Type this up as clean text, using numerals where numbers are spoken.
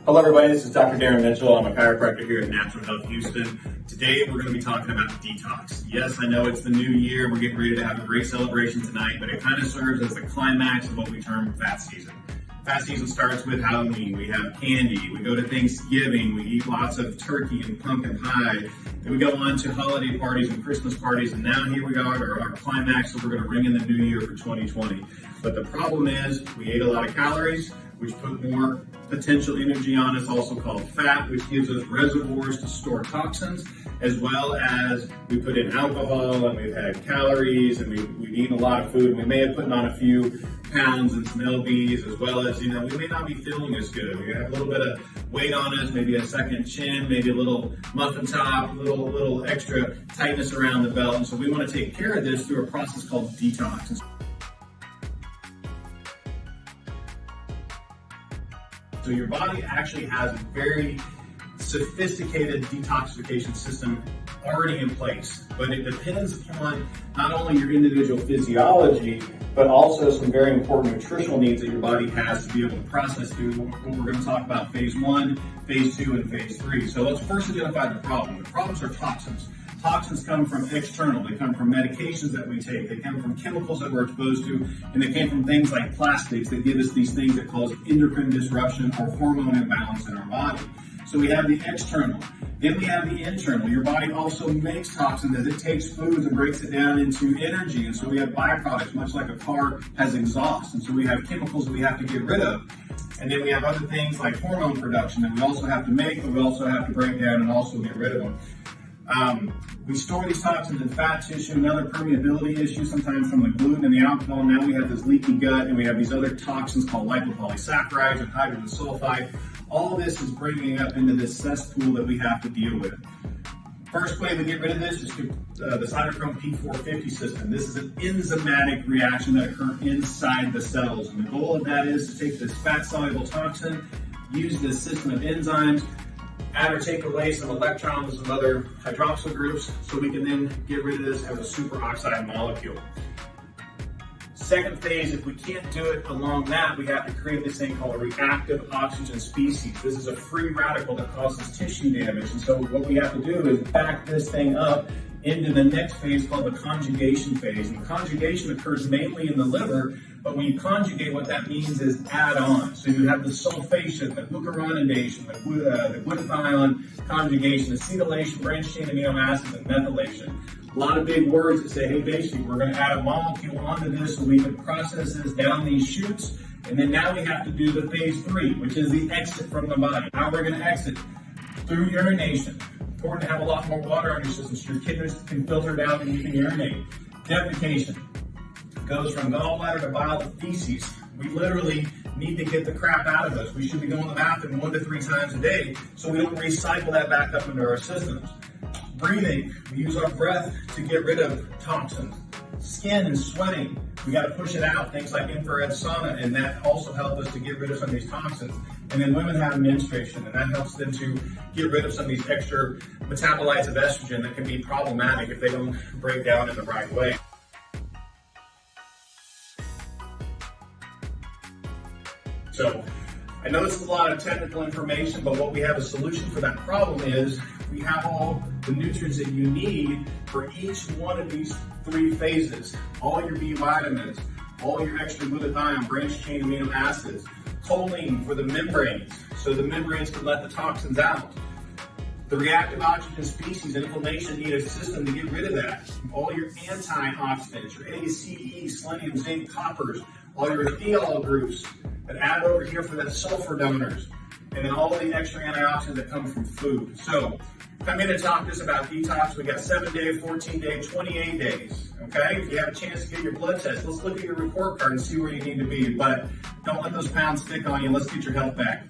Hello everybody, this is Dr. Darin Mitchell. I'm a chiropractor here at Natural Health Houston. Today we're going to be talking about detox. Yes, I know it's the new year. We're getting ready to have a great celebration tonight, but it kind of serves as the climax of what we term fat season. Fat season starts with Halloween. We have candy. We go to Thanksgiving. We eat lots of turkey and pumpkin pie. Then we go on to holiday parties and Christmas parties. And now here we are, our climax. So we're going to ring in the new year for 2020. But the problem is we ate a lot of calories, which put more potential energy on us, also called fat, which gives us reservoirs to store toxins, as well as we put in alcohol and we've had calories and we've eaten a lot of food. We may have put on a few pounds and some lbs, as well as, we may not be feeling as good. We have a little bit of weight on us, maybe a second chin, maybe a little muffin top, a little extra tightness around the belt. And so we want to take care of this through a process called detox. So your body actually has a very sophisticated detoxification system already in place, but it depends upon not only your individual physiology, but also some very important nutritional needs that your body has to be able to process through what we're going to talk about phase 1, phase 2, and phase 3. So let's first identify the problem. The problems are toxins. Toxins come from external. They come from medications that we take. They come from chemicals that we're exposed to, and they came from things like plastics that give us these things that cause endocrine disruption or hormone imbalance in our body. So we have the external. Then we have the internal. Your body also makes toxins as it takes foods and breaks it down into energy. And so we have byproducts, much like a car has exhaust. And so we have chemicals that we have to get rid of. And then we have other things like hormone production that we also have to make, but we also have to break down and also get rid of them. We store these toxins in fat tissue, another permeability issue, sometimes from the gluten and the alcohol. Now we have this leaky gut, and we have these other toxins called lipopolysaccharides and hydrogen sulfide. All this is bringing up into this cesspool that we have to deal with. First way we get rid of this is the cytochrome P450 system. This is an enzymatic reaction that occurs inside the cells. And the goal of that is to take this fat-soluble toxin, use this system of enzymes, add or take away some electrons and other hydroxyl groups so we can then get rid of this as a superoxide molecule. Second phase, if we can't do it along that, we have to create this thing called a reactive oxygen species. This is a free radical that causes tissue damage. And so what we have to do is back this thing up into the next phase called the conjugation phase. And conjugation occurs mainly in the liver, but when you conjugate, what that means is add on. So you have the sulfation, the glucuronidation, the glutathione conjugation, acetylation, branched chain amino acids, and methylation. A lot of big words that say, hey, basically, we're going to add a molecule onto this so we can process this down these chutes. And then now we have to do the phase 3, which is the exit from the body. How we're going to exit? Through urination. Important to have a lot more water on your system so your kidneys can filter it out and you can urinate. Defecation goes from gallbladder to bile to feces. We literally need to get the crap out of us. We should be going to the bathroom 1 to 3 times a day so we don't recycle that back up into our systems. Breathing, we use our breath to get rid of toxins. Skin and sweating, we got to push it out, things like infrared sauna, and that also helps us to get rid of some of these toxins. And then women have menstruation, and that helps them to get rid of some of these extra metabolites of estrogen that can be problematic if they don't break down in the right way. So, I know this is a lot of technical information, but what we have a solution for that problem is we have all the nutrients that you need for each one of these 3 phases. All your B vitamins, all your extra glutathione, branched chain amino acids, choline for the membranes, so the membranes can let the toxins out. The reactive oxygen species, inflammation, need a system to get rid of that. All your antioxidants, your A, C, E, selenium, zinc, coppers, all your thiol groups that add over here for that sulfur donors, and then all of the extra antioxidants that come from food. So, I'm going to talk this about detox. We got 7-day, 14-day, 28 days. Okay? If you have a chance to get your blood test, let's look at your report card and see where you need to be. But don't let those pounds stick on you. Let's get your health back.